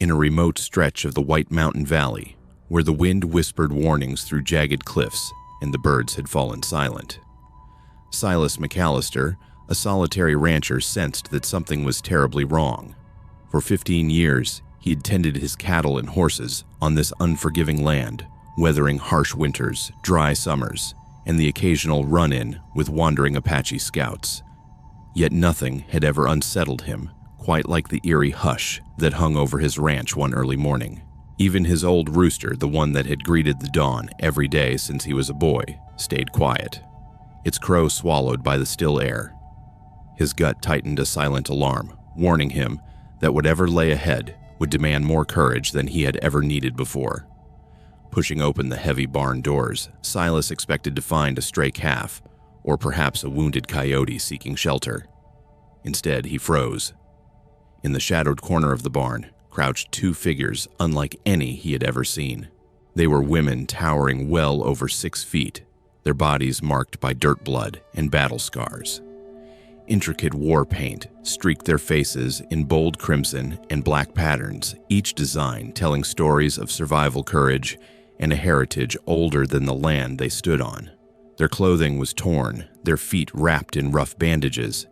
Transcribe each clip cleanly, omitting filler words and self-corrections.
In a remote stretch of the White Mountain Valley, where the wind whispered warnings through jagged cliffs and the birds had fallen silent, Silas McAllister, a solitary rancher, sensed that something was terribly wrong. For 15 years, he had tended his cattle and horses on this unforgiving land, weathering harsh winters, dry summers, and the occasional run-in with wandering Apache scouts. Yet nothing had ever unsettled him, quite like the eerie hush that hung over his ranch one early morning. Even his old rooster, the one that had greeted the dawn every day since he was a boy, stayed quiet, its crow swallowed by the still air. His gut tightened a silent alarm, warning him that whatever lay ahead would demand more courage than he had ever needed before. Pushing open the heavy barn doors, Silas expected to find a stray calf, or perhaps a wounded coyote seeking shelter. Instead, he froze. In the shadowed corner of the barn crouched two figures unlike any he had ever seen. They were women towering well over 6 feet, their bodies marked by dirt blood and battle scars. Intricate war paint streaked their faces in bold crimson and black patterns, each design telling stories of survival courage and a heritage older than the land they stood on. Their clothing was torn, their feet wrapped in rough bandages,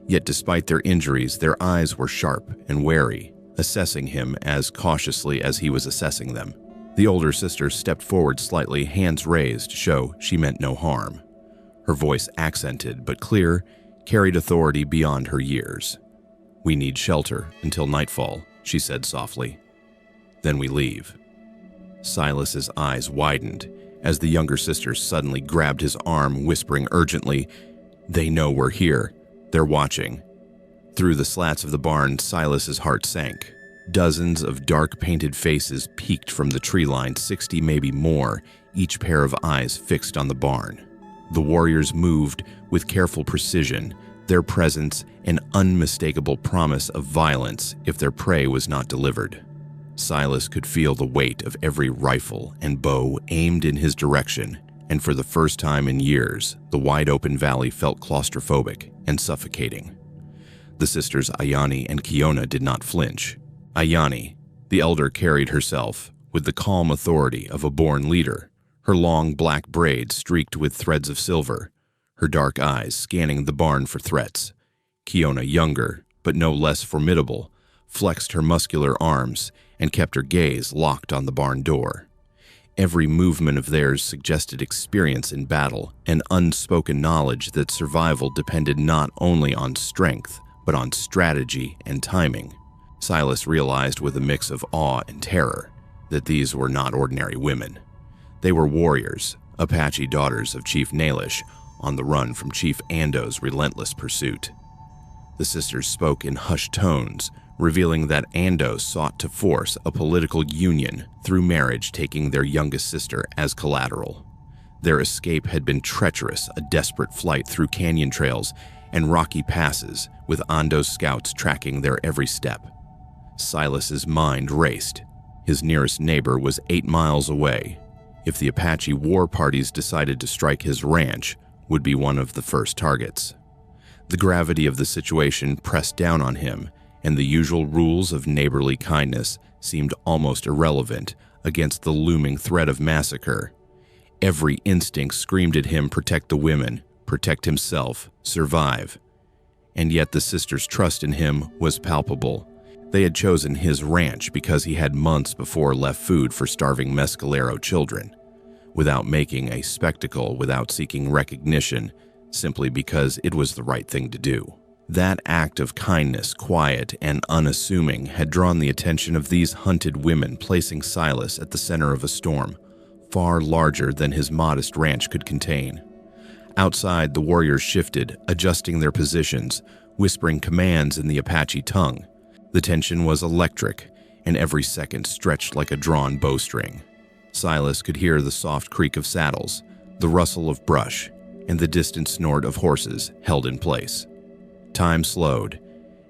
yet despite their injuries, their eyes were sharp and wary, assessing him as cautiously as he was assessing them. The older sister stepped forward slightly, hands raised to show she meant no harm. Her voice, accented but clear, carried authority beyond her years. "We need shelter until nightfall," she said softly. "Then we leave." Silas's eyes widened as the younger sister suddenly grabbed his arm, whispering urgently, "They know we're here. They're watching." Through the slats of the barn, Silas's heart sank. Dozens of dark painted faces peeked from the tree line, 60, maybe more, each pair of eyes fixed on the barn. The warriors moved with careful precision, their presence an unmistakable promise of violence if their prey was not delivered. Silas could feel the weight of every rifle and bow aimed in his direction, and for the first time in years, the wide-open valley felt claustrophobic and suffocating. The sisters Ayani and Kiona did not flinch. Ayani, the elder, carried herself with the calm authority of a born leader, her long black braids streaked with threads of silver, her dark eyes scanning the barn for threats. Kiona, younger but no less formidable, flexed her muscular arms and kept her gaze locked on the barn door. Every movement of theirs suggested experience in battle, an unspoken knowledge that survival depended not only on strength, but on strategy and timing. Silas realized with a mix of awe and terror that these were not ordinary women. They were warriors, Apache daughters of Chief Nalish, on the run from Chief Ando's relentless pursuit. The sisters spoke in hushed tones, revealing that Ando sought to force a political union through marriage, taking their youngest sister as collateral. Their escape had been treacherous, a desperate flight through canyon trails and rocky passes, with Ando's scouts tracking their every step. Silas's mind raced. His nearest neighbor was 8 miles away. If the Apache war parties decided to strike his ranch, would be one of the first targets. The gravity of the situation pressed down on him, and the usual rules of neighborly kindness seemed almost irrelevant against the looming threat of massacre. Every instinct screamed at him, protect the women, protect himself, survive. And yet the sisters' trust in him was palpable. They had chosen his ranch because he had months before left food for starving Mescalero children, without making a spectacle, without seeking recognition, simply because it was the right thing to do. That act of kindness, quiet and unassuming, had drawn the attention of these hunted women, placing Silas at the center of a storm, far larger than his modest ranch could contain. Outside, the warriors shifted, adjusting their positions, whispering commands in the Apache tongue. The tension was electric, and every second stretched like a drawn bowstring. Silas could hear the soft creak of saddles, the rustle of brush, and the distant snort of horses held in place. Time slowed,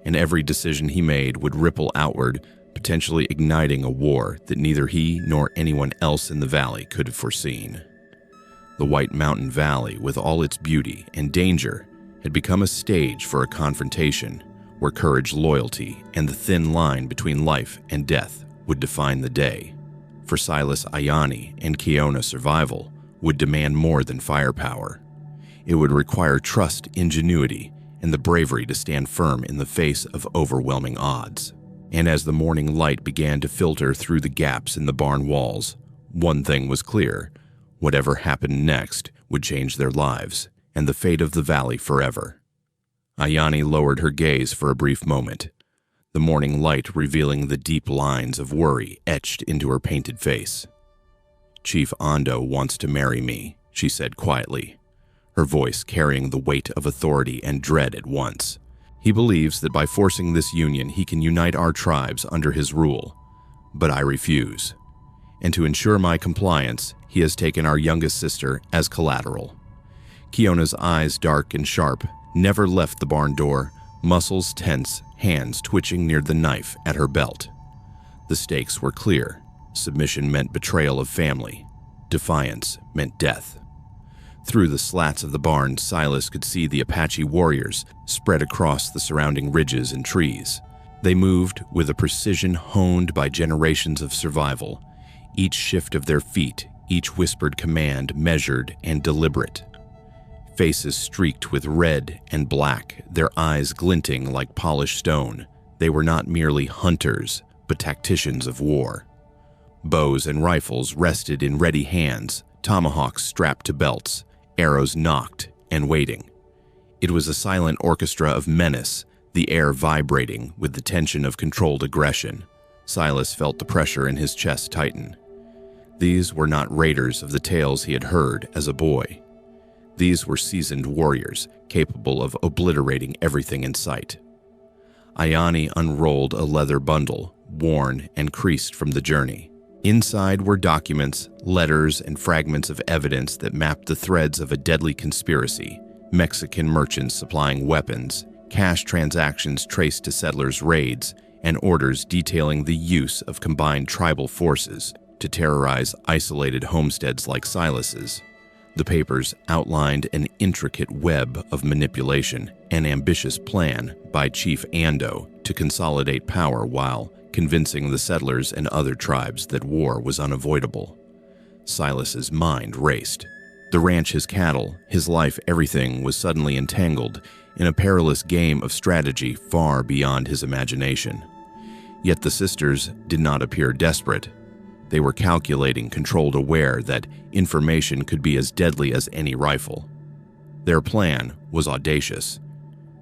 and every decision he made would ripple outward, potentially igniting a war that neither he nor anyone else in the valley could have foreseen. The White Mountain Valley, with all its beauty and danger, had become a stage for a confrontation where courage, loyalty, and the thin line between life and death would define the day. For Silas, Ayani and Kiona, survival would demand more than firepower. It would require trust, ingenuity, and the bravery to stand firm in the face of overwhelming odds. And as the morning light began to filter through the gaps in the barn walls, one thing was clear: whatever happened next would change their lives and the fate of the valley forever. Ayani lowered her gaze for a brief moment, the morning light revealing the deep lines of worry etched into her painted face. "Chief Ando wants to marry me," she said quietly, her voice carrying the weight of authority and dread at once. "He believes that by forcing this union he can unite our tribes under his rule, but I refuse. And to ensure my compliance, he has taken our youngest sister as collateral." Kiona's eyes, dark and sharp, never left the barn door, muscles tense, hands twitching near the knife at her belt. The stakes were clear. Submission meant betrayal of family. Defiance meant death. Through the slats of the barn, Silas could see the Apache warriors spread across the surrounding ridges and trees. They moved with a precision honed by generations of survival, each shift of their feet, each whispered command measured and deliberate. Faces streaked with red and black, their eyes glinting like polished stone. They were not merely hunters, but tacticians of war. Bows and rifles rested in ready hands, tomahawks strapped to belts, arrows nocked and waiting. It was a silent orchestra of menace, the air vibrating with the tension of controlled aggression. Silas felt the pressure in his chest tighten. These were not raiders of the tales he had heard as a boy. These were seasoned warriors, capable of obliterating everything in sight. Ayani unrolled a leather bundle, worn and creased from the journey. Inside were documents, letters, and fragments of evidence that mapped the threads of a deadly conspiracy: Mexican merchants supplying weapons, cash transactions traced to settlers' raids, and orders detailing the use of combined tribal forces to terrorize isolated homesteads like Silas's. The papers outlined an intricate web of manipulation, an ambitious plan by Chief Ando to consolidate power while convincing the settlers and other tribes that war was unavoidable. Silas's mind raced. The ranch, his cattle, his life, everything was suddenly entangled in a perilous game of strategy far beyond his imagination. Yet the sisters did not appear desperate. They were calculating, controlled, aware that information could be as deadly as any rifle. Their plan was audacious.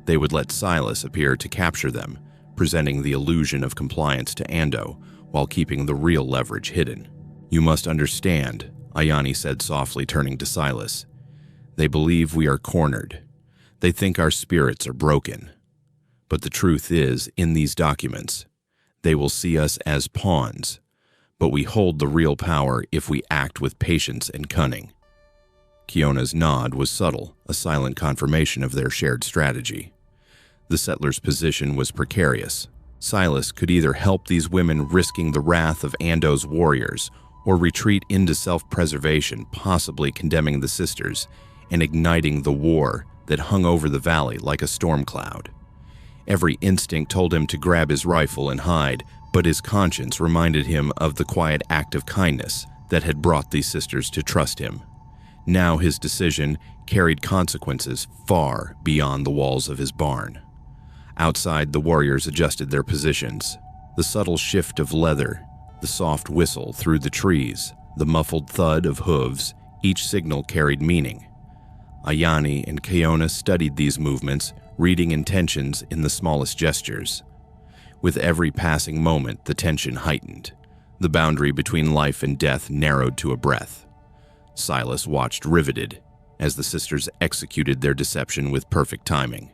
They would let Silas appear to capture them, presenting the illusion of compliance to Ando while keeping the real leverage hidden. "You must understand," Ayani said softly, turning to Silas. "They believe we are cornered. They think our spirits are broken. But the truth is, in these documents, they will see us as pawns. But we hold the real power if we act with patience and cunning." Kiona's nod was subtle, a silent confirmation of their shared strategy. The settlers' position was precarious. Silas could either help these women risking the wrath of Ando's warriors, or retreat into self-preservation, possibly condemning the sisters and igniting the war that hung over the valley like a storm cloud. Every instinct told him to grab his rifle and hide, but his conscience reminded him of the quiet act of kindness that had brought these sisters to trust him. Now his decision carried consequences far beyond the walls of his barn. Outside, the warriors adjusted their positions. The subtle shift of leather, the soft whistle through the trees, the muffled thud of hooves, each signal carried meaning. Ayani and Kiona studied these movements, reading intentions in the smallest gestures. With every passing moment, the tension heightened. The boundary between life and death narrowed to a breath. Silas watched riveted as the sisters executed their deception with perfect timing.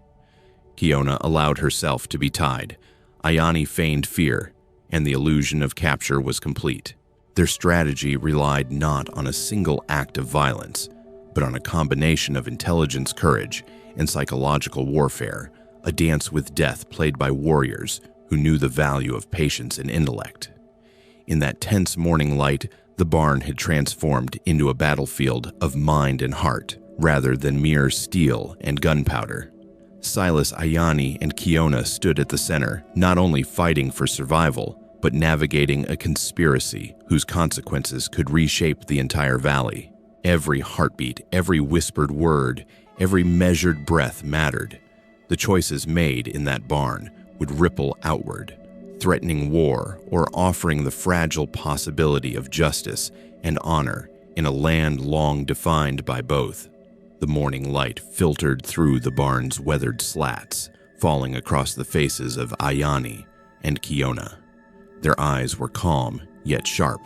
Kiona allowed herself to be tied. Ayani feigned fear, and the illusion of capture was complete. Their strategy relied not on a single act of violence, but on a combination of intelligence, courage, and psychological warfare, a dance with death played by warriors who knew the value of patience and intellect. In that tense morning light, the barn had transformed into a battlefield of mind and heart, rather than mere steel and gunpowder. Silas, Ayani, and Kiona stood at the center, not only fighting for survival, but navigating a conspiracy whose consequences could reshape the entire valley. Every heartbeat, every whispered word, every measured breath mattered. The choices made in that barn would ripple outward, threatening war or offering the fragile possibility of justice and honor in a land long defined by both. The morning light filtered through the barn's weathered slats, falling across the faces of Ayani and Kiona. Their eyes were calm, yet sharp,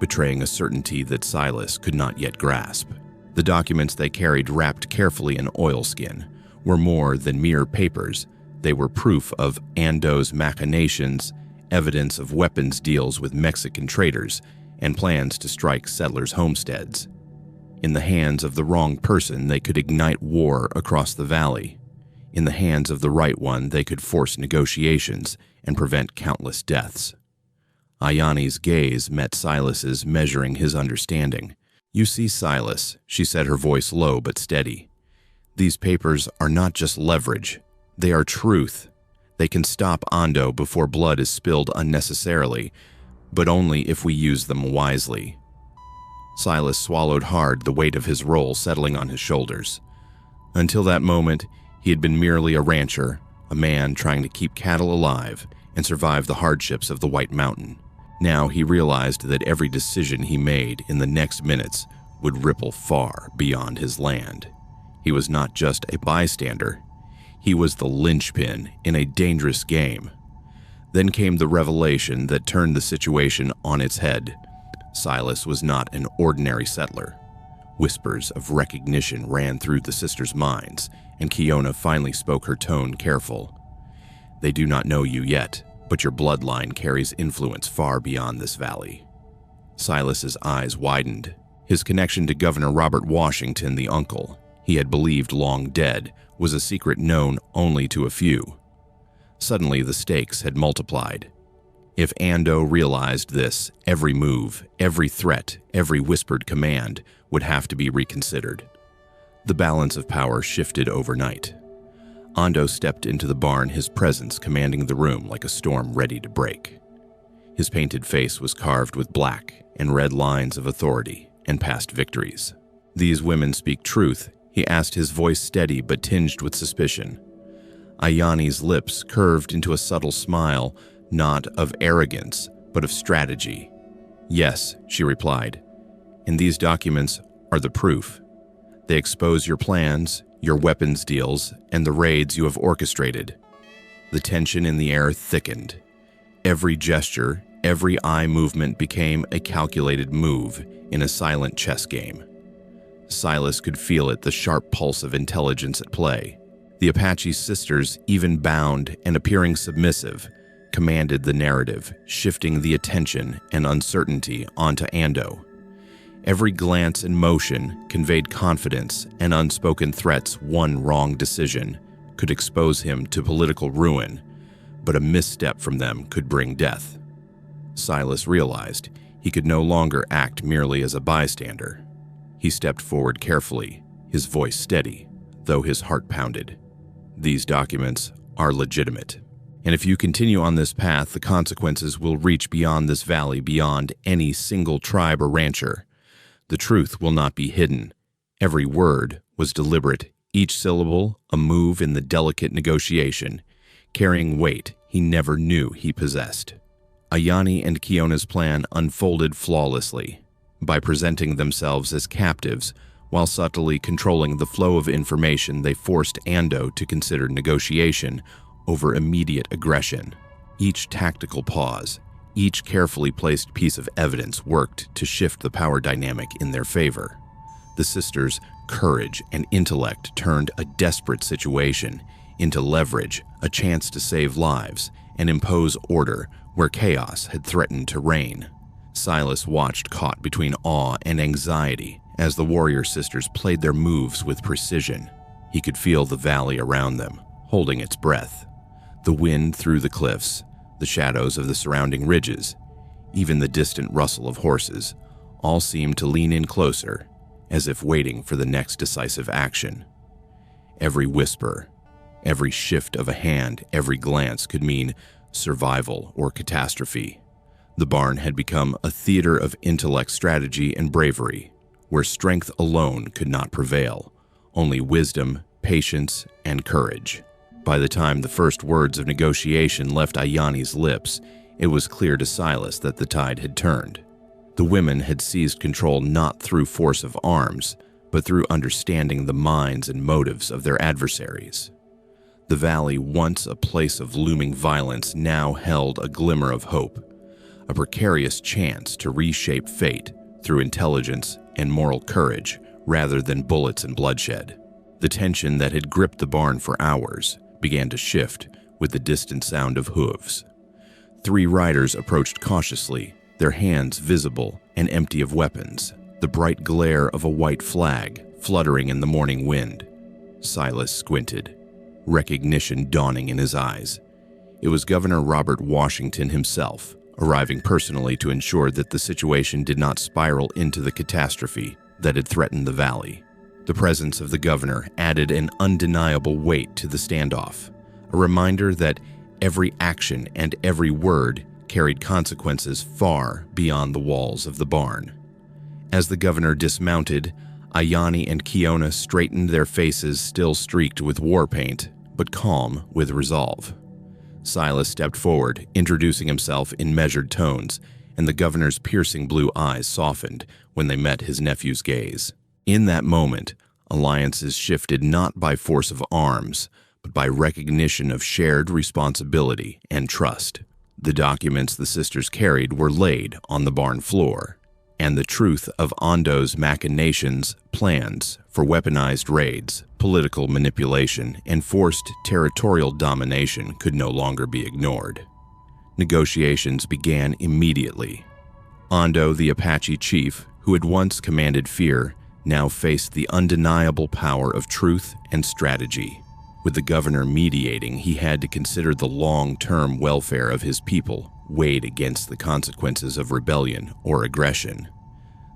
betraying a certainty that Silas could not yet grasp. The documents they carried, wrapped carefully in oilskin, were more than mere papers. They were proof of Ando's machinations, evidence of weapons deals with Mexican traders, and plans to strike settlers' homesteads. In the hands of the wrong person, they could ignite war across the valley. In the hands of the right one, they could force negotiations and prevent countless deaths. Ayani's gaze met Silas's, measuring his understanding. "You see, Silas," she said, her voice low but steady. "These papers are not just leverage. They are truth. They can stop Ando before blood is spilled unnecessarily, but only if we use them wisely." Silas swallowed hard, the weight of his role settling on his shoulders. Until that moment, he had been merely a rancher, a man trying to keep cattle alive and survive the hardships of the White Mountain. Now he realized that every decision he made in the next minutes would ripple far beyond his land. He was not just a bystander. He was the linchpin in a dangerous game. Then came the revelation that turned the situation on its head. Silas was not an ordinary settler. Whispers of recognition ran through the sisters' minds, and Kiona finally spoke, her tone careful. "They do not know you yet, but your bloodline carries influence far beyond this valley." Silas's eyes widened. His connection to Governor Robert Washington, the uncle he had believed long dead, was a secret known only to a few. Suddenly, the stakes had multiplied. If Ando realized this, every move, every threat, every whispered command would have to be reconsidered. The balance of power shifted overnight. Ando stepped into the barn, his presence commanding the room like a storm ready to break. His painted face was carved with black and red lines of authority and past victories. "These women speak truth," he asked, his voice steady but tinged with suspicion. Ayani's lips curved into a subtle smile, not of arrogance, but of strategy. "Yes," she replied, "and these documents are the proof. They expose your plans, your weapons deals, and the raids you have orchestrated." The tension in the air thickened. Every gesture, every eye movement became a calculated move in a silent chess game. Silas could feel it, the sharp pulse of intelligence at play. The Apache sisters, even bound and appearing submissive, commanded the narrative, shifting the attention and uncertainty onto Ando. Every glance and motion conveyed confidence, and unspoken threats. One wrong decision could expose him to political ruin, but a misstep from them could bring death. Silas realized he could no longer act merely as a bystander. He stepped forward carefully, his voice steady, though his heart pounded. "These documents are legitimate. And if you continue on this path, the consequences will reach beyond this valley, beyond any single tribe or rancher. The truth will not be hidden. Every word was deliberate, each syllable a move in the delicate negotiation, carrying weight he never knew he possessed." Ayani and Kiona's plan unfolded flawlessly. By presenting themselves as captives, while subtly controlling the flow of information, they forced Ando to consider negotiation over immediate aggression. Each tactical pause, each carefully placed piece of evidence worked to shift the power dynamic in their favor. The sisters' courage and intellect turned a desperate situation into leverage, a chance to save lives and impose order where chaos had threatened to reign. Silas watched, caught between awe and anxiety, as the warrior sisters played their moves with precision. He could feel the valley around them, holding its breath. The wind through the cliffs, the shadows of the surrounding ridges, even the distant rustle of horses, all seemed to lean in closer, as if waiting for the next decisive action. Every whisper, every shift of a hand, every glance could mean survival or catastrophe. The barn had become a theater of intellect, strategy, and bravery, where strength alone could not prevail, only wisdom, patience, and courage. By the time the first words of negotiation left Ayani's lips, it was clear to Silas that the tide had turned. The women had seized control not through force of arms, but through understanding the minds and motives of their adversaries. The valley, once a place of looming violence, now held a glimmer of hope, a precarious chance to reshape fate through intelligence and moral courage rather than bullets and bloodshed. The tension that had gripped the barn for hours began to shift with the distant sound of hooves. 3 riders approached cautiously, their hands visible and empty of weapons, the bright glare of a white flag fluttering in the morning wind. Silas squinted, recognition dawning in his eyes. It was Governor Robert Washington himself, arriving personally to ensure that the situation did not spiral into the catastrophe that had threatened the valley. The presence of the governor added an undeniable weight to the standoff, a reminder that every action and every word carried consequences far beyond the walls of the barn. As the governor dismounted, Ayani and Kiona straightened, their faces still streaked with war paint, but calm with resolve. Silas stepped forward, introducing himself in measured tones, and the governor's piercing blue eyes softened when they met his nephew's gaze. In that moment, alliances shifted not by force of arms, but by recognition of shared responsibility and trust. The documents the sisters carried were laid on the barn floor, and the truth of Ondo's machinations, plans for weaponized raids, political manipulation, and forced territorial domination could no longer be ignored. Negotiations began immediately. Ondo, the Apache chief, who had once commanded fear, now faced the undeniable power of truth and strategy. With the governor mediating, he had to consider the long-term welfare of his people weighed against the consequences of rebellion or aggression.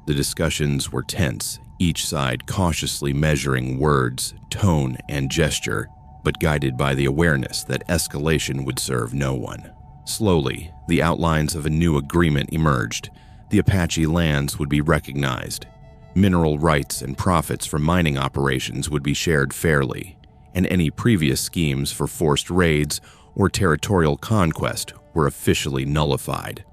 The discussions were tense, each side cautiously measuring words, tone, and gesture, but guided by the awareness that escalation would serve no one. Slowly, the outlines of a new agreement emerged. The Apache lands would be recognized. Mineral rights and profits from mining operations would be shared fairly, and any previous schemes for forced raids or territorial conquest were officially nullified.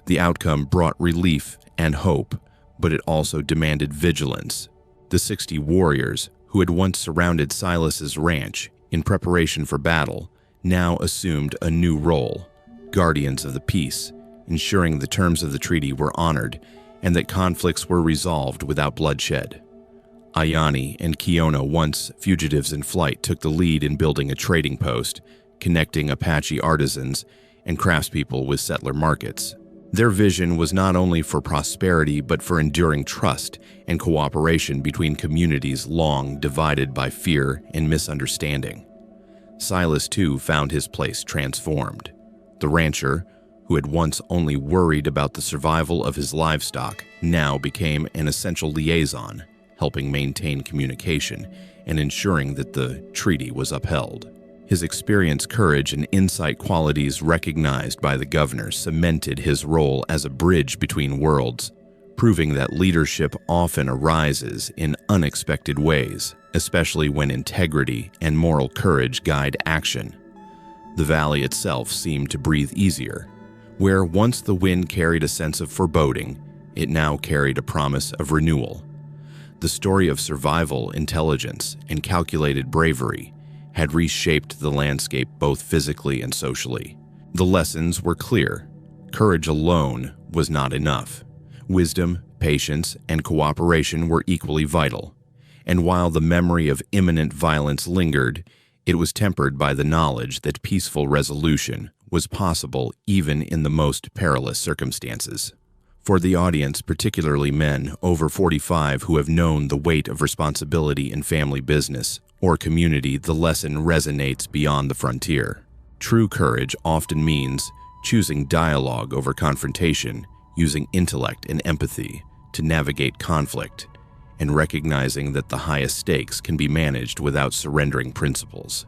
The outcome brought relief and hope, but it also demanded vigilance. The 60 warriors who had once surrounded Silas's ranch in preparation for battle now assumed a new role, guardians of the peace, ensuring the terms of the treaty were honored and that conflicts were resolved without bloodshed. Ayani and Kiona, once fugitives in flight, took the lead in building a trading post, connecting Apache artisans and craftspeople with settler markets. Their vision was not only for prosperity but for enduring trust and cooperation between communities long divided by fear and misunderstanding. Silas, too, found his place transformed. The rancher, who had once only worried about the survival of his livestock, now became an essential liaison, helping maintain communication and ensuring that the treaty was upheld. His experience, courage, and insight qualities recognized by the governor cemented his role as a bridge between worlds, proving that leadership often arises in unexpected ways, especially when integrity and moral courage guide action. The valley itself seemed to breathe easier. Where once the wind carried a sense of foreboding, it now carried a promise of renewal. The story of survival, intelligence, and calculated bravery had reshaped the landscape both physically and socially. The lessons were clear. Courage alone was not enough. Wisdom, patience, and cooperation were equally vital. And while the memory of imminent violence lingered, it was tempered by the knowledge that peaceful resolution was possible even in the most perilous circumstances. For the audience, particularly men over 45 who have known the weight of responsibility in family business or community, the lesson resonates beyond the frontier. True courage often means choosing dialogue over confrontation, using intellect and empathy to navigate conflict, and recognizing that the highest stakes can be managed without surrendering principles.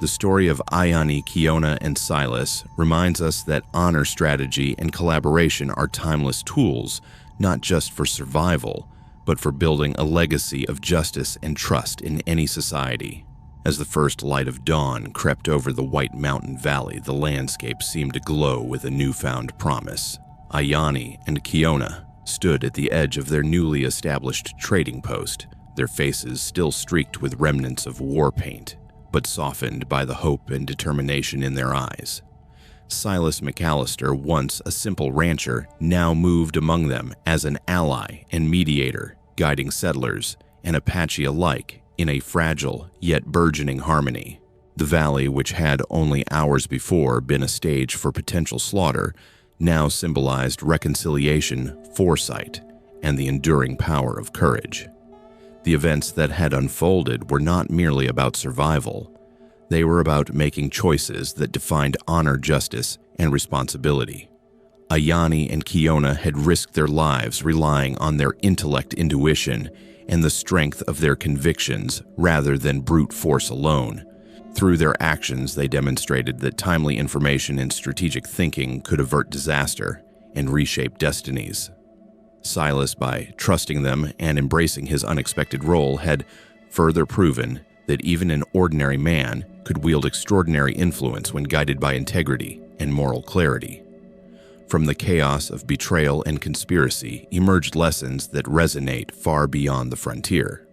The story of Ayani, Kiona, and Silas reminds us that honor, strategy, and collaboration are timeless tools, not just for survival, but for building a legacy of justice and trust in any society. As the first light of dawn crept over the White Mountain Valley, the landscape seemed to glow with a newfound promise. Ayani and Kiona stood at the edge of their newly established trading post, their faces still streaked with remnants of war paint, but softened by the hope and determination in their eyes. Silas McAllister, once a simple rancher, now moved among them as an ally and mediator, guiding settlers and Apache alike in a fragile yet burgeoning harmony. The valley, which had only hours before been a stage for potential slaughter, now symbolized reconciliation, foresight, and the enduring power of courage. The events that had unfolded were not merely about survival. They were about making choices that defined honor, justice, and responsibility. Ayani and Kiona had risked their lives relying on their intellect, intuition, and the strength of their convictions rather than brute force alone. Through their actions, they demonstrated that timely information and strategic thinking could avert disaster and reshape destinies. Silas, by trusting them and embracing his unexpected role, had further proven that even an ordinary man could wield extraordinary influence when guided by integrity and moral clarity. From the chaos of betrayal and conspiracy emerged lessons that resonate far beyond the frontier.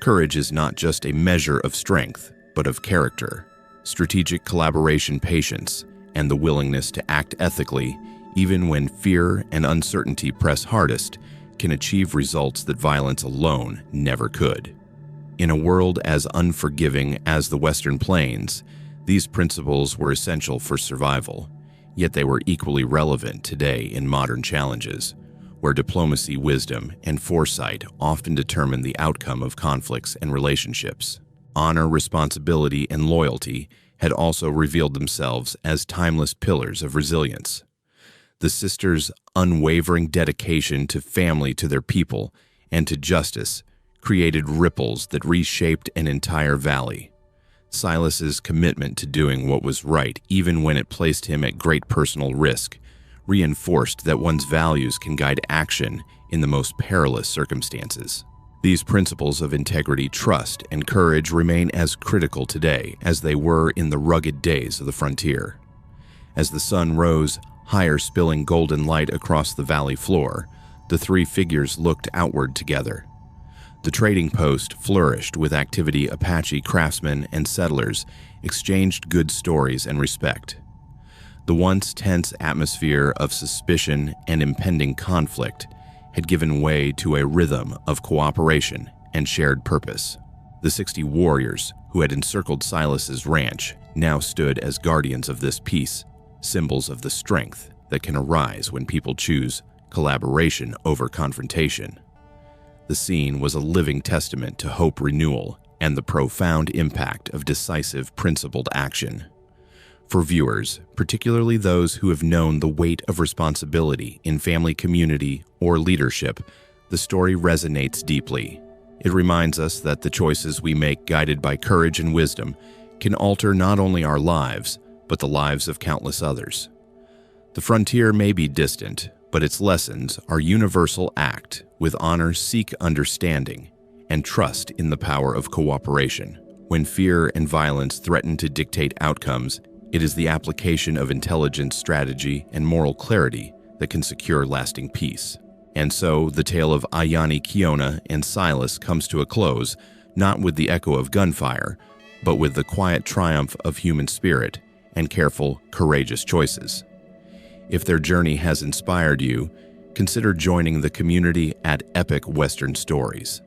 Courage is not just a measure of strength, but of character, strategic collaboration, patience, and the willingness to act ethically even when fear and uncertainty press hardest, can achieve results that violence alone never could. In a world as unforgiving as the Western Plains, these principles were essential for survival, yet they were equally relevant today in modern challenges, where diplomacy, wisdom, and foresight often determine the outcome of conflicts and relationships. Honor, responsibility, and loyalty had also revealed themselves as timeless pillars of resilience. The sisters' unwavering dedication to family, to their people, and to justice created ripples that reshaped an entire valley. Silas's commitment to doing what was right, even when it placed him at great personal risk, reinforced that one's values can guide action in the most perilous circumstances. These principles of integrity, trust, and courage remain as critical today as they were in the rugged days of the frontier. As the sun rose, higher, spilling golden light across the valley floor, the three figures looked outward together. The trading post flourished with activity. Apache craftsmen and settlers exchanged good stories and respect. The once tense atmosphere of suspicion and impending conflict had given way to a rhythm of cooperation and shared purpose. The 60 warriors who had encircled Silas's ranch now stood as guardians of this peace, symbols of the strength that can arise when people choose collaboration over confrontation. The scene was a living testament to hope, renewal, and the profound impact of decisive, principled action. For viewers, particularly those who have known the weight of responsibility in family, community, or leadership, the story resonates deeply. It reminds us that the choices we make, guided by courage and wisdom, can alter not only our lives, but the lives of countless others. The frontier may be distant, but its lessons are universal. Act with honor, seek understanding, and trust in the power of cooperation. When fear and violence threaten to dictate outcomes, it is the application of intelligence, strategy, and moral clarity that can secure lasting peace. And so, the tale of Ayani, Kiona, and Silas comes to a close, not with the echo of gunfire, but with the quiet triumph of human spirit and careful, courageous choices. If their journey has inspired you, consider joining the community at Epic Western Stories.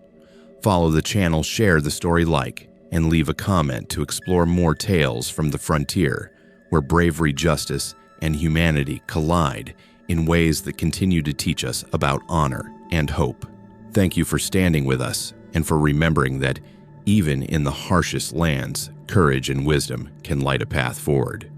Follow the channel, share the story, like, and leave a comment to explore more tales from the frontier, where bravery, justice, and humanity collide in ways that continue to teach us about honor and hope. Thank you for standing with us and for remembering that even in the harshest lands, courage and wisdom can light a path forward.